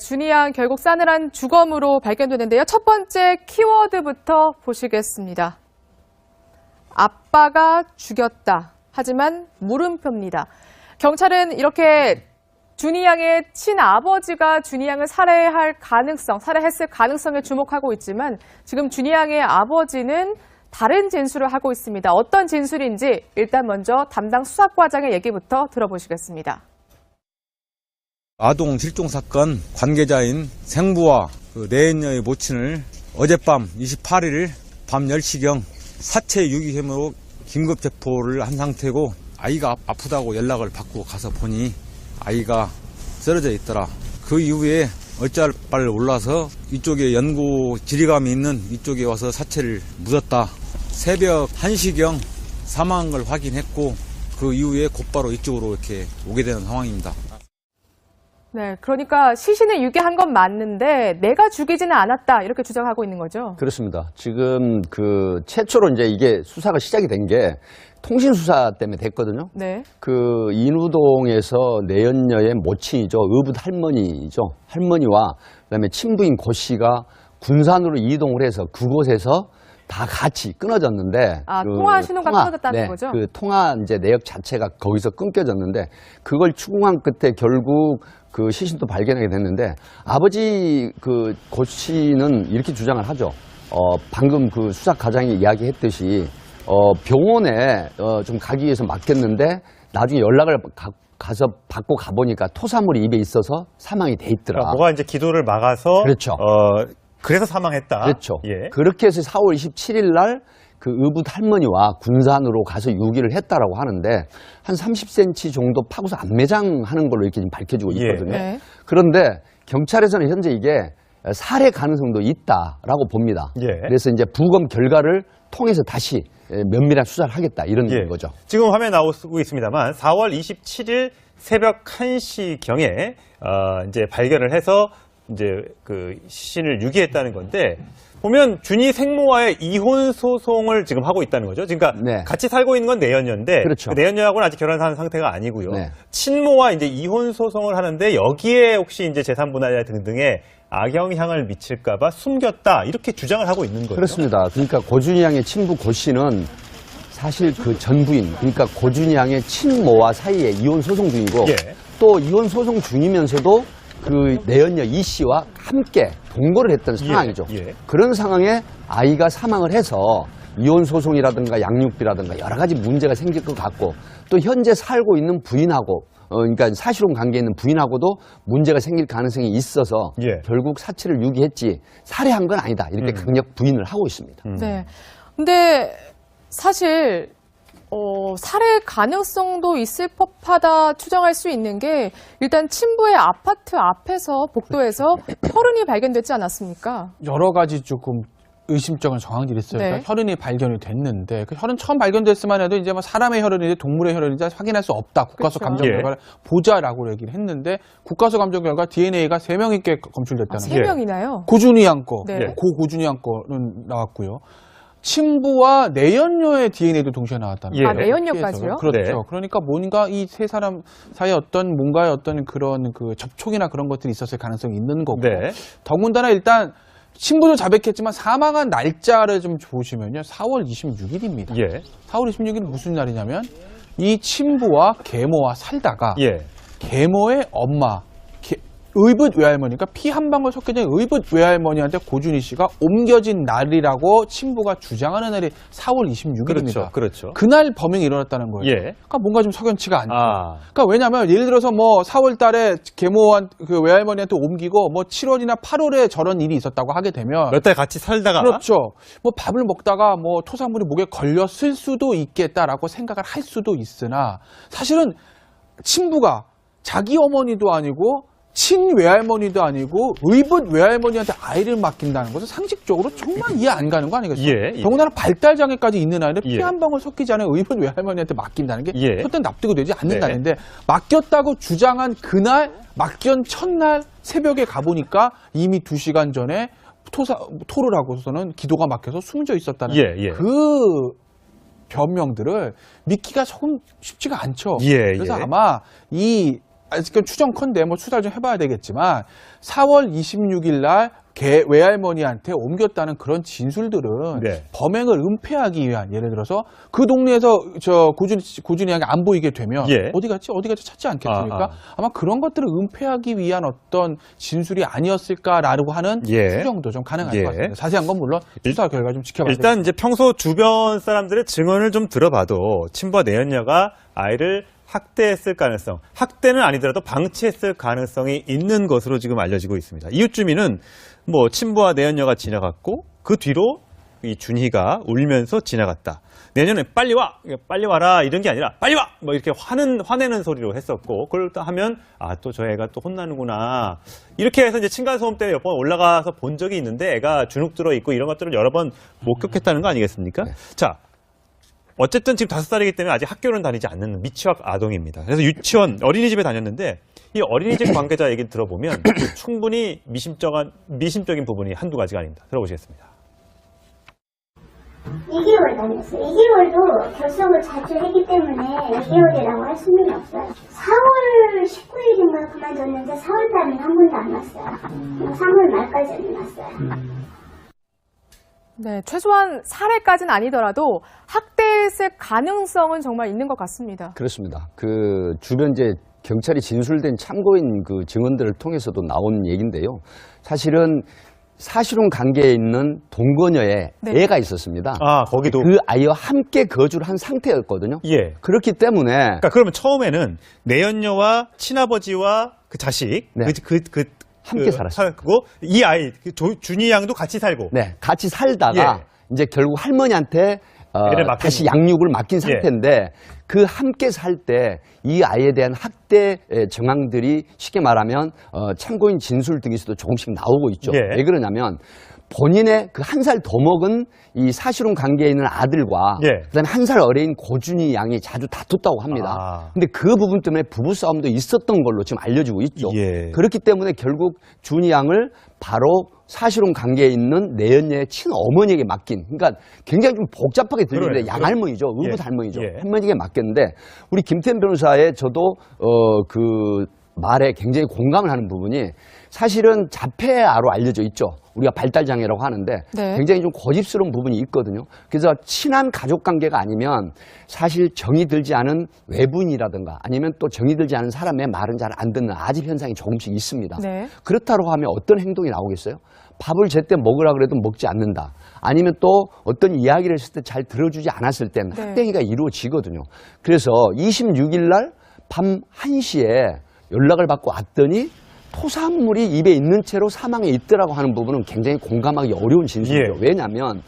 준이 양 결국 싸늘한 주검으로 발견되는데요. 첫 번째 키워드부터 보시겠습니다. 아빠가 죽였다. 하지만 물음표입니다. 경찰은 이렇게 준이 양의 친아버지가 준이 양을 살해했을 가능성에 주목하고 있지만 지금 준이 양의 아버지는 다른 진술을 하고 있습니다. 어떤 진술인지 일단 먼저 담당 수사과장의 얘기부터 들어보시겠습니다. 아동 실종 사건 관계자인 생부와 내연녀의 모친을 어젯밤 28일 밤 10시경 사체 유기 혐의로 긴급 체포를 한 상태고 아이가 아프다고 연락을 받고 가서 보니 아이가 쓰러져 있더라. 그 이후에 어찌할 바를 몰라서 이쪽에 연고 지리감이 있는 이쪽에 와서 사체를 묻었다. 새벽 1시경 사망한 걸 확인했고 그 이후에 곧바로 이쪽으로 이렇게 오게 되는 상황입니다. 네, 그러니까 시신을 유기한 건 맞는데 내가 죽이지는 않았다 이렇게 주장하고 있는 거죠. 그렇습니다. 지금 최초로 이제 이게 수사가 시작이 된 게 통신 수사 때문에 됐거든요. 네. 인우동에서 내연녀의 모친이죠. 의붓 할머니죠. 할머니와 그다음에 친부인 고 씨가 군산으로 이동을 해서 그곳에서 다 같이 끊어졌는데. 통화 신호가 끊어졌다는 거죠? 그 통화 이제 내역 자체가 거기서 끊겨졌는데 그걸 추궁한 끝에 결국 그 시신도 발견하게 됐는데 아버지 고 씨는 이렇게 주장을 하죠. 방금 그 수사과장이 이야기했듯이 병원에 좀 가기 위해서 맡겼는데 나중에 연락을 가서 받고 가보니까 토사물이 입에 있어서 사망이 돼 있더라. 뭐가 이제 기도를 막아서 그렇죠. 그래서 사망했다. 그렇죠. 예. 그렇게 해서 4월 27일 날 그 의붓 할머니와 군산으로 가서 유기를 했다라고 하는데 한 30cm 정도 파고서 안매장하는 걸로 이렇게 지금 밝혀지고 있거든요. 네. 그런데 경찰에서는 현재 이게 살해 가능성도 있다라고 봅니다. 예. 그래서 이제 부검 결과를 통해서 다시 면밀한 수사를 하겠다 이런 거죠. 지금 화면에 나오고 있습니다만 4월 27일 새벽 1시경에 이제 발견을 해서 이제 그 시신을 유기했다는 건데 보면 준이 생모와의 이혼 소송을 지금 하고 있다는 거죠. 그러니까 네. 같이 살고 있는 건 내연녀인데 그렇죠. 그 내연녀하고는 아직 결혼한 상태가 아니고요. 네. 친모와 이제 이혼 소송을 하는데 여기에 혹시 이제 재산 분할이나 등등의 악영향을 미칠까봐 숨겼다 이렇게 주장을 하고 있는 거예요. 그렇습니다. 그러니까 고준희 양의 친부 고 씨는 사실 그 전부인 그러니까 고준희 양의 친모와 사이에 이혼 소송 중이고 예. 또 이혼 소송 중이면서도 그 내연녀 이 씨와 함께 동거를 했던 상황이죠. 예. 그런 상황에 아이가 사망을 해서 이혼 소송이라든가 양육비라든가 여러 가지 문제가 생길 것 같고 또 현재 살고 있는 부인하고 그러니까 사실혼 관계에 있는 부인하고도 문제가 생길 가능성이 있어서 예. 결국 사체를 유기했지 살해한 건 아니다 이렇게 강력 부인을 하고 있습니다. 네. 근데 사실 살해 가능성도 있을 법하다 추정할 수 있는 게 일단 친부의 아파트 앞에서 복도에서 혈흔이 발견됐지 않았습니까? 여러 가지 조금 의심쩍은 정황들이 있어요. 네. 그러니까 혈흔이 발견이 됐는데 그 혈흔 처음 발견됐으만 해도 이제 뭐 사람의 혈흔인지 동물의 혈흔인지 확인할 수 없다. 국가서 그렇죠. 감정 예. 결과를 보자라고 얘기를 했는데 국가서 감정 결과 DNA가 3명이게 검출됐다는 거예요. 3명이나요? 고준희 양 거, 네. 고준희 양 거는 나왔고요. 친부와 내연녀의 DNA도 동시에 나왔다는 예. 거예요. 내연녀까지요? 그렇죠. 네. 그러니까 뭔가 이 세 사람 사이에 뭔가의 그런 그 접촉이나 그런 것들이 있었을 가능성이 있는 거고. 네. 더군다나 일단 친부도 자백했지만 사망한 날짜를 좀 보시면요. 4월 26일입니다. 예. 4월 26일은 무슨 날이냐면 이 친부와 계모와 살다가 예. 계모의 엄마 의붓 외할머니가 피 한 방울 섞여진 의붓 외할머니한테 고준희 씨가 옮겨진 날이라고 친부가 주장하는 날이 4월 26일입니다. 그렇죠. 그날 범행이 일어났다는 거예요. 예. 그러니까 뭔가 좀 석연치가 않죠. 아. 그러니까 왜냐하면 예를 들어서 뭐 4월 달에 계모한 그 외할머니한테 옮기고 뭐 7월이나 8월에 저런 일이 있었다고 하게 되면 몇 달 같이 살다가 그렇죠. 뭐 밥을 먹다가 뭐 토사물이 목에 걸렸을 수도 있겠다라고 생각을 할 수도 있으나 사실은 친부가 자기 어머니도 아니고 친외할머니도 아니고 의붓 외할머니한테 아이를 맡긴다는 것은 상식적으로 정말 이해 안 가는 거 아니겠어요? 예, 예. 더군다나 발달장애까지 있는 아이를 예. 피 한 방울 섞이지 않은 의붓 외할머니한테 맡긴다는 게 예. 절대 납득이 되지 않는다는데 네. 맡겼다고 주장한 그날 맡긴 첫날 새벽에 가보니까 이미 2시간 전에 토를 하고서는 기도가 막혀서 숨져 있었다는 예, 예. 그 변명들을 믿기가 조금 쉽지가 않죠. 예, 그래서 예. 아마 이 아직은 추정컨대 뭐 수사를 좀 해봐야 되겠지만 4월 26일 날 외할머니한테 옮겼다는 그런 진술들은 네. 범행을 은폐하기 위한, 예를 들어서 그 동네에서 고준이 양이 안 보이게 되면 예. 어디 갔지 찾지 않겠습니까? 아마 그런 것들을 은폐하기 위한 어떤 진술이 아니었을까라고 하는 예. 추정도 좀 가능할 예. 것 같습니다. 자세한 건 물론 수사 결과 좀 지켜봐야 일단 이제 평소 주변 사람들의 증언을 좀 들어봐도 친부와 내연녀가 아이를 학대했을 가능성, 학대는 아니더라도 방치했을 가능성이 있는 것으로 지금 알려지고 있습니다. 이웃 주민은 뭐 친부와 내연녀가 지나갔고 그 뒤로 이 준희가 울면서 지나갔다. 내년에 빨리 와라 이런 게 아니라 빨리 와! 뭐 이렇게 화내는 소리로 했었고 그걸 또 하면 또 저 애가 또 혼나는구나. 이렇게 해서 이제 층간소음 때문에 몇 번 올라가서 본 적이 있는데 애가 주눅 들어 있고 이런 것들을 여러 번 목격했다는 거 아니겠습니까? 네. 자. 어쨌든 지금 5살이기 때문에 아직 학교는 다니지 않는 미취학 아동입니다. 그래서 유치원, 어린이집에 다녔는데 이 어린이집 관계자 얘기를 들어보면 충분히 미심적인 부분이 한두 가지가 아닙니다. 들어보시겠습니다. 2개월 다녔어요. 2개월도 결석을 자주 했기 때문에 2개월이라고 할 수는 없어요. 4월 19일인가 그만뒀는데 4월 달은 한 번도 안 왔어요. 3월 말까지는 왔어요. 네, 최소한 살해까지는 아니더라도 학대했을 가능성은 정말 있는 것 같습니다. 그렇습니다. 그 주변 이제 경찰이 진술된 참고인 그 증언들을 통해서도 나온 얘기인데요. 사실은 사실혼 관계에 있는 동거녀에 네. 애가 있었습니다. 거기도. 그 아이와 함께 거주를 한 상태였거든요. 예. 그렇기 때문에 그러니까 그러면 처음에는 내연녀와 친아버지와 그 자식, 네. 함께 살았어요. 살고 이 아이, 준희 양도 같이 살고. 네, 같이 살다가 예. 이제 결국 할머니한테 애를 맡긴 다시 거죠. 양육을 맡긴 상태인데 그 함께 살 때 이 아이에 대한 학대 정황들이 쉽게 말하면 참고인 진술 등에서도 조금씩 나오고 있죠. 예. 왜 그러냐면 본인의 그 한 살 더 먹은 이 사실혼 관계에 있는 아들과 예. 그다음에 한 살 어린 고준희 양이 자주 다퉜다고 합니다. 근데 그 부분 때문에 부부 싸움도 있었던 걸로 지금 알려지고 있죠. 예. 그렇기 때문에 결국 준희 양을 바로 사실혼 관계에 있는 내연녀의 친어머니에게 맡긴, 그러니까 굉장히 좀 복잡하게 들리는데 그러네요. 양할머니죠. 예. 의붓 할머니죠. 예. 할머니에게 맡겼는데 우리 김태현 변호사의 저도 그 말에 굉장히 공감을 하는 부분이 사실은 자폐아로 알려져 있죠. 우리가 발달장애라고 하는데 네. 굉장히 좀 고집스러운 부분이 있거든요. 그래서 친한 가족 관계가 아니면 사실 정이 들지 않은 외부인이라든가 아니면 또 정이 들지 않은 사람의 말은 잘 안 듣는 아집 현상이 조금씩 있습니다. 네. 그렇다고 하면 어떤 행동이 나오겠어요? 밥을 제때 먹으라 그래도 먹지 않는다. 아니면 또 어떤 이야기를 했을 때 잘 들어주지 않았을 때는 네. 학대행위가 이루어지거든요. 그래서 26일 날 밤 1시에 연락을 받고 왔더니 토사물이 입에 있는 채로 사망해 있더라고 하는 부분은 굉장히 공감하기 어려운 진술이죠. 예. 왜냐하면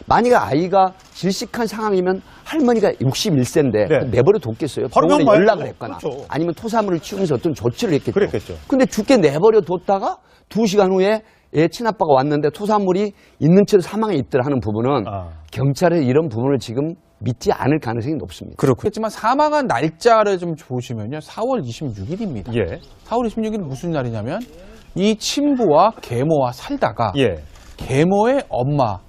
만약에 아이가 질식한 상황이면 할머니가 61세인데 네. 내버려 뒀겠어요. 바로 병원에 그냥 연락을 말고. 했거나 그렇죠. 아니면 토사물을 치우면서 어떤 조치를 했겠죠. 그랬겠죠. 근데 죽게 내버려 뒀다가 2시간 후에 애 친아빠가 왔는데 토사물이 있는 채로 사망해 있더라 하는 부분은 경찰의 이런 부분을 지금 믿지 않을 가능성이 높습니다. 그렇겠지만 사망한 날짜를 좀 보시면요. 4월 26일입니다. 예. 4월 26일은 무슨 날이냐면 이 친부와 계모와 살다가 예. 계모의 엄마,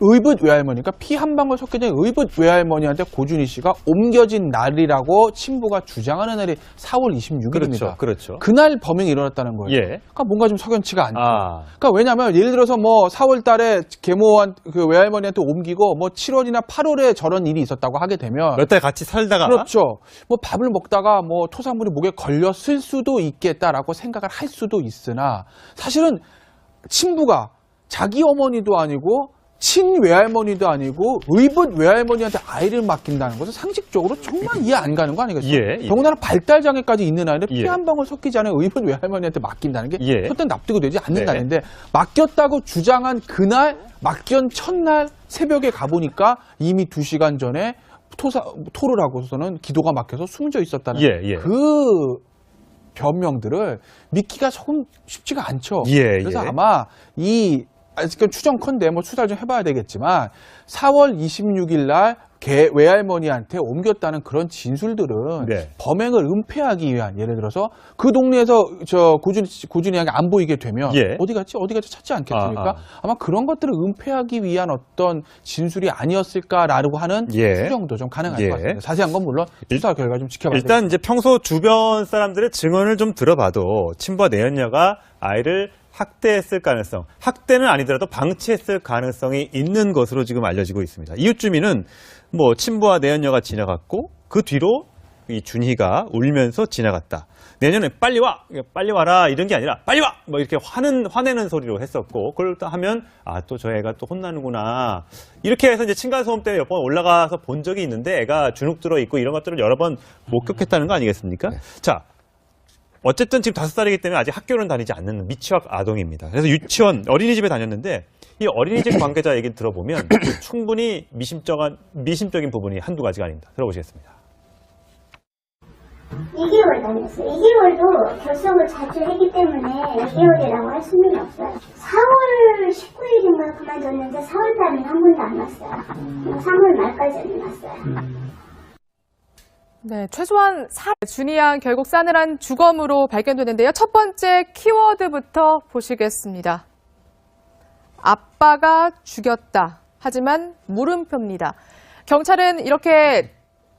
의붓 외할머니가 피 한 방울 섞여 있는 의붓 외할머니한테 고준희 씨가 옮겨진 날이라고 친부가 주장하는 날이 4월 26일입니다. 그렇죠. 그날 범행이 일어났다는 거예요. 예. 그러니까 뭔가 좀 석연치가 않죠. 아. 그러니까 왜냐하면 예를 들어서 뭐 4월 달에 계모한 그 외할머니한테 옮기고 뭐 7월이나 8월에 저런 일이 있었다고 하게 되면 몇 달 같이 살다가. 그렇죠. 뭐 밥을 먹다가 뭐 토사물이 목에 걸렸을 수도 있겠다라고 생각을 할 수도 있으나 사실은 친부가 자기 어머니도 아니고 친외할머니도 아니고 의붓 외할머니한테 아이를 맡긴다는 것은 상식적으로 정말 이해 안 가는 거 아니겠어요? 예. 더군다나 발달장애까지 있는 아이를 피 예. 한 방울 섞이지 않은 의붓 외할머니한테 맡긴다는 게 예. 절대 납득이 되지 않는 네. 날인데 맡겼다고 주장한 그날 맡긴 첫날 새벽에 가보니까 이미 2시간 전에 토를 하고서는 기도가 막혀서 숨져 있었다는 예. 그 변명들을 믿기가 조금 쉽지가 않죠. 예. 그래서 아마 아직은 추정컨대 뭐 수사를 좀 해봐야 되겠지만 4월 26일 날 외할머니한테 옮겼다는 그런 진술들은 네. 범행을 은폐하기 위한, 예를 들어서 그 동네에서 고준이 양이 안 보이게 되면 예. 어디 갔지 찾지 않겠습니까? 아마 그런 것들을 은폐하기 위한 어떤 진술이 아니었을까라고 하는 예. 추정도 좀 가능할 예. 것 같습니다. 자세한 건 물론 수사 결과 좀 지켜봐야 됩니다. 일단 이제 평소 주변 사람들의 증언을 좀 들어봐도 친부와 내연녀가 아이를 학대했을 가능성, 학대는 아니더라도 방치했을 가능성이 있는 것으로 지금 알려지고 있습니다. 이웃 주민은 뭐 친부와 내연녀가 지나갔고 그 뒤로 이 준희가 울면서 지나갔다. 내년에 빨리 와라 이런 게 아니라 빨리 와! 뭐 이렇게 화내는 소리로 했었고 그걸 또 하면 또 저 애가 또 혼나는구나. 이렇게 해서 이제 층간소음 때문에 몇 번 올라가서 본 적이 있는데 애가 주눅 들어 있고 이런 것들을 여러 번 목격했다는 거 아니겠습니까? 자. 어쨌든 지금 5살이기 때문에 아직 학교는 다니지 않는 미취학 아동입니다. 그래서 유치원, 어린이집에 다녔는데 이 어린이집 관계자 얘기를 들어보면 충분히 미심적인 부분이 한두 가지가 아닙니다. 들어보시겠습니다. 2개월 다녔어요. 2개월도 결석을 자주 했기 때문에 2개월이라고 할 수는 없어요. 4월 19일인가 그만뒀는데 4월 달에는 한 번도 안 왔어요. 3월 말까지는 왔어요. 네, 최소한 준희 양 결국 싸늘한 주검으로 발견되는데요. 첫 번째 키워드부터 보시겠습니다. 아빠가 죽였다. 하지만 물음표입니다. 경찰은 이렇게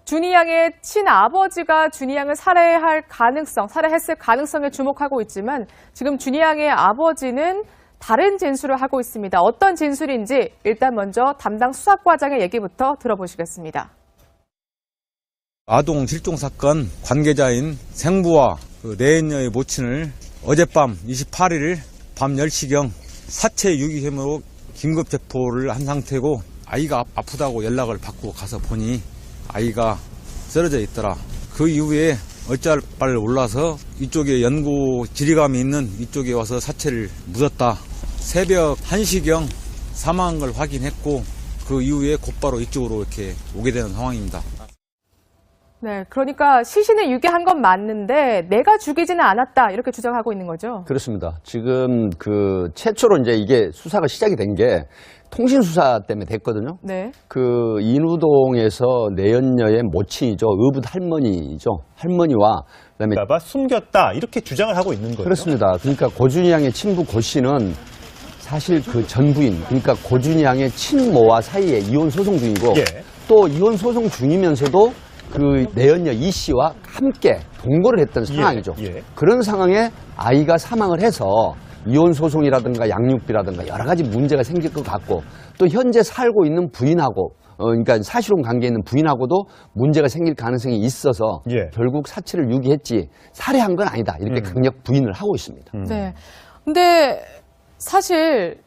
준희 양의 친아버지가 준희 양을 살해했을 가능성에 주목하고 있지만 지금 준희 양의 아버지는 다른 진술을 하고 있습니다. 어떤 진술인지 일단 먼저 담당 수사과장의 얘기부터 들어보시겠습니다. 아동 실종 사건 관계자인 생부와 내연녀의 모친을 어젯밤 28일 밤 10시경 사체 유기 혐의로 긴급 체포를 한 상태고 아이가 아프다고 연락을 받고 가서 보니 아이가 쓰러져 있더라. 그 이후에 어쩔 바를 몰라서 이쪽에 연고 지리감이 있는 이쪽에 와서 사체를 묻었다. 새벽 1시경 사망한 걸 확인했고 그 이후에 곧바로 이쪽으로 이렇게 오게 되는 상황입니다. 네, 그러니까 시신을 유기한 건 맞는데 내가 죽이지는 않았다 이렇게 주장하고 있는 거죠. 그렇습니다. 지금 최초로 이제 이게 수사가 시작이 된 게 통신 수사 때문에 됐거든요. 네. 인우동에서 내연녀의 모친이죠. 의붓 할머니이죠. 할머니와 그다음에 숨겼다 이렇게 주장을 하고 있는 거예요. 그렇습니다. 그러니까 고준희 양의 친부 고 씨는 사실 그 전부인, 그러니까 고준희 양의 친모와 사이에 이혼 소송 중이고 예. 또 이혼 소송 중이면서도 그 내연녀 이 씨와 함께 동거를 했던 상황이죠. 예. 그런 상황에 아이가 사망을 해서 이혼 소송이라든가 양육비라든가 여러 가지 문제가 생길 것 같고 또 현재 살고 있는 부인하고 그러니까 사실혼 관계에 있는 부인하고도 문제가 생길 가능성이 있어서 예. 결국 사체를 유기했지 살해한 건 아니다 이렇게 강력 부인을 하고 있습니다. 네. 근데 사실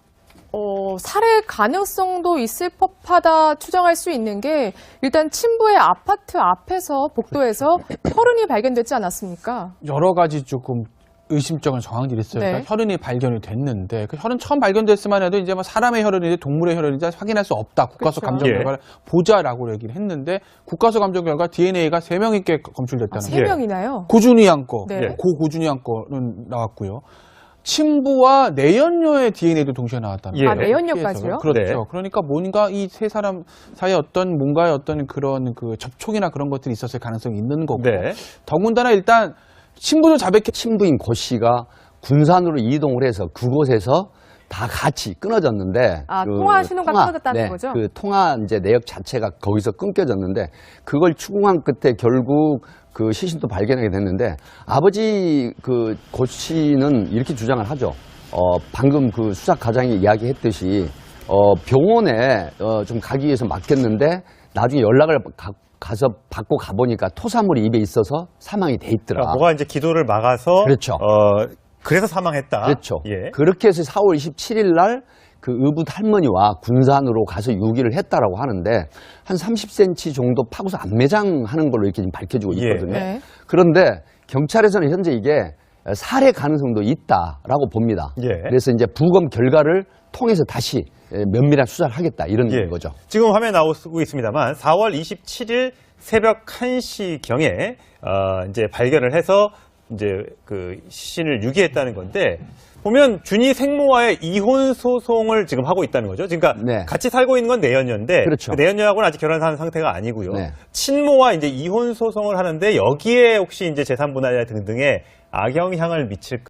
살해 가능성도 있을 법하다 추정할 수 있는 게 일단 친부의 아파트 앞에서 복도에서 혈흔이 발견됐지 않았습니까? 여러 가지 조금 의심쩍은 정황들이 있어요. 네. 그러니까 혈흔이 발견이 됐는데 그 혈흔 처음 발견됐으면 해도 이제 뭐 사람의 혈흔인지 동물의 혈흔인지 확인할 수 없다. 국가수 그렇죠. 감정 예. 결과를 보자라고 얘기를 했는데 국가수 감정 결과 DNA가 3명이게 검출됐다는 세 거예요. 명이나요? 고준희 양 거, 네. 고 고준희 양 거는 나왔고요. 친부와 내연녀의 DNA도 동시에 나왔다는 예. 거예요. 아, 내연녀까지요? 그렇죠. 네. 그러니까 뭔가 이 세 사람 사이에 뭔가의 어떤 그런 접촉이나 그런 것들이 있었을 가능성이 있는 거고. 네. 더군다나 일단 친부도 자백해. 친부인 고 씨가 군산으로 이동을 해서 그곳에서 다 같이 끊어졌는데 통화 신호가 끊어졌다는 거죠? 그 통화 이제 내역 자체가 거기서 끊겨졌는데 그걸 추궁한 끝에 결국 그 시신도 발견하게 됐는데 아버지 고 씨는 이렇게 주장을 하죠. 방금 그 수사 과장이 이야기했듯이 병원에 좀 가기 위해서 맡겼는데 나중에 연락을 가서 받고 가보니까 토사물이 입에 있어서 사망이 돼 있더라. 그러니까 뭐가 이제 기도를 막아서 그렇죠. 그래서 사망했다. 그렇죠. 예. 그렇게 해서 4월 27일 날 그 의붓 할머니와 군산으로 가서 유기를 했다라고 하는데 한 30cm 정도 파고서 안매장하는 걸로 이렇게 지금 밝혀지고 있거든요. 예. 네. 그런데 경찰에서는 현재 이게 살해 가능성도 있다라고 봅니다. 예. 그래서 이제 부검 결과를 통해서 다시 면밀한 수사를 하겠다 이런 예. 거죠. 지금 화면에 나오고 있습니다만 4월 27일 새벽 1시경에 이제 발견을 해서 이제 그 시신을 유기했다는 건데 보면 준이 생모와의 이혼 소송을 지금 하고 있다는 거죠. 그러니까 네. 같이 살고 있는 건 내연녀인데 그렇죠. 그 내연녀하고는 아직 결혼한 상태가 아니고요. 네. 친모와 이제 이혼 소송을 하는데 여기에 혹시 이제 재산 분할이나 등등의 악영향을 미칠까?